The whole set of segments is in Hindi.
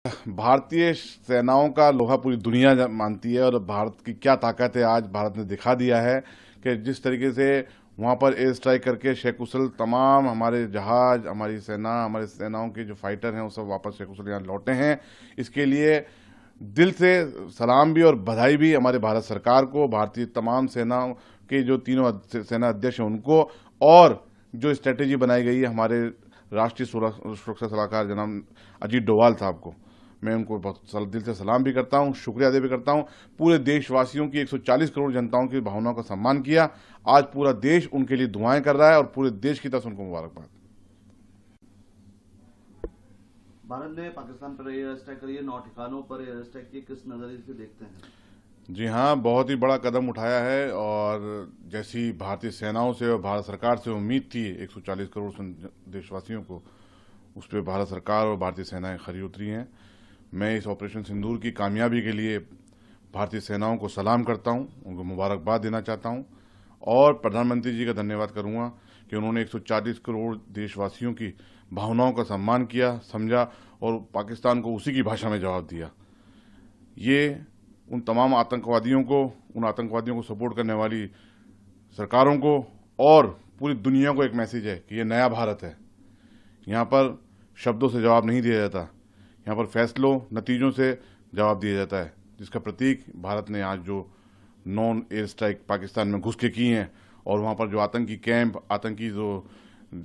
भारतीय सेनाओं का लोहा पूरी दुनिया मानती है और भारत की क्या ताकत है आज भारत ने दिखा दिया है कि जिस तरीके से वहां पर एयर स्ट्राइक करके सकुशल तमाम हमारे जहाज, हमारी सेना, हमारे सेनाओं के जो फाइटर हैं वो सब वापस सकुशल यहाँ लौटे हैं। इसके लिए दिल से सलाम भी और बधाई भी हमारे भारत सरकार को, भारतीय तमाम सेनाओं के जो तीनों सेना अध्यक्ष हैं उनको, और जो स्ट्रेटेजी बनाई गई है हमारे राष्ट्रीय सुरक्षा सलाहकार जनाब अजीत डोभाल साहब को। मैं उनको बहुत दिल से सलाम भी करता हूं, शुक्रिया अदा भी करता हूं। पूरे देशवासियों की 140 करोड़ जनताओं की भावनाओं का सम्मान किया। आज पूरा देश उनके लिए दुआएं कर रहा है और पूरे देश की तरफ से उनको मुबारकबाद। भारत ने पाकिस्तान पर एयर स्ट्राइक करी है, 9 ठिकानों पर एयर स्ट्राइक की, किस नजरिए से देखते हैं? जी हाँ, बहुत ही बड़ा कदम उठाया है और जैसी भारतीय सेनाओं से और भारत सरकार से उम्मीद थी 140 करोड़ देशवासियों को, उस पर भारत सरकार और भारतीय सेनाएं खरी उतरी हैं। मैं इस ऑपरेशन सिंदूर की कामयाबी के लिए भारतीय सेनाओं को सलाम करता हूं, उनको मुबारकबाद देना चाहता हूं और प्रधानमंत्री जी का धन्यवाद करूंगा कि उन्होंने 140 करोड़ देशवासियों की भावनाओं का सम्मान किया, समझा और पाकिस्तान को उसी की भाषा में जवाब दिया। ये उन तमाम आतंकवादियों को, उन आतंकवादियों को सपोर्ट करने वाली सरकारों को और पूरी दुनिया को एक मैसेज है कि ये नया भारत है। यहाँ पर शब्दों से जवाब नहीं दिया जाता, यहाँ पर फैसलों, नतीजों से जवाब दिया जाता है, जिसका प्रतीक भारत ने आज जो नॉन एयर स्ट्राइक पाकिस्तान में घुस के की हैं और वहाँ पर जो आतंकी कैंप, आतंकी जो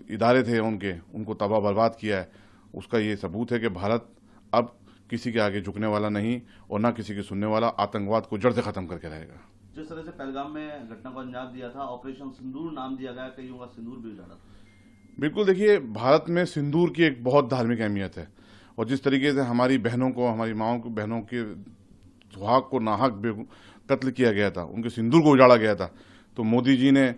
इदारे थे उनको तबाह बर्बाद किया है, उसका ये सबूत है कि भारत अब किसी के आगे झुकने वाला नहीं और ना किसी की सुनने वाला, आतंकवाद को जड़ से खत्म करके रहेगा। जिस तरह से पहलगाम में घटना को अंजाम दिया था, ऑपरेशन सिंदूर नाम दिया गया, कईयों का सिंदूर भी उजाड़ा था। बिल्कुल, देखिए भारत में सिंदूर की एक बहुत धार्मिक अहमियत है और जिस तरीके से हमारी बहनों को, हमारी माओं को, बहनों के सुहाग को नाहक कत्ल किया गया था, उनके सिंदूर को उजाड़ा गया था, तो मोदी जी ने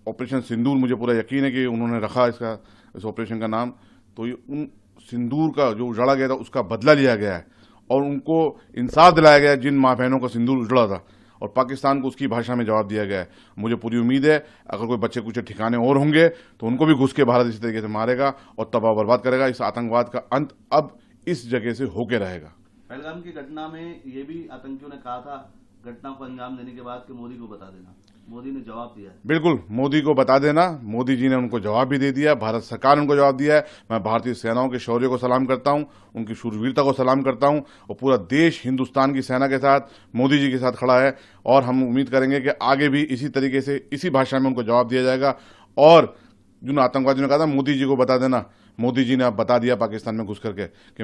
ऑपरेशन सिंदूर, मुझे पूरा यकीन है कि उन्होंने रखा इस ऑपरेशन का नाम, तो ये उन सिंदूर का जो उजाड़ा गया था उसका बदला लिया गया है और उनको इंसाफ दिलाया गया है जिन माँ बहनों का सिंदूर उजड़ा था, और पाकिस्तान को उसकी भाषा में जवाब दिया गया है। मुझे पूरी उम्मीद है अगर कोई बच्चे कुछ ठिकाने और होंगे तो उनको भी घुस के भारत इसी तरीके से मारेगा और तबाह बर्बाद करेगा। इस आतंकवाद का अंत अब इस जगह से होके रहेगा। पहलगाम की घटना में ये भी आतंकियों ने कहा था घटना को अंजाम देने के बाद कि मोदी को बता देना, मोदी ने जवाब दिया है। बिल्कुल, मोदी को बता देना, मोदी जी ने उनको जवाब भी दे दिया, भारत सरकार ने उनको जवाब दिया है। मैं भारतीय सेनाओं के शौर्य को सलाम करता हूं, उनकी शूरवीरता को सलाम करता हूं और पूरा देश हिंदुस्तान की सेना के साथ, मोदी जी के साथ खड़ा है और हम उम्मीद करेंगे कि आगे भी इसी तरीके से, इसी भाषा में उनको जवाब दिया जाएगा। और जिन आतंकवादियों ने कहा था मोदी जी को बता देना, मोदी जी ने अब बता दिया पाकिस्तान में घुस करके कि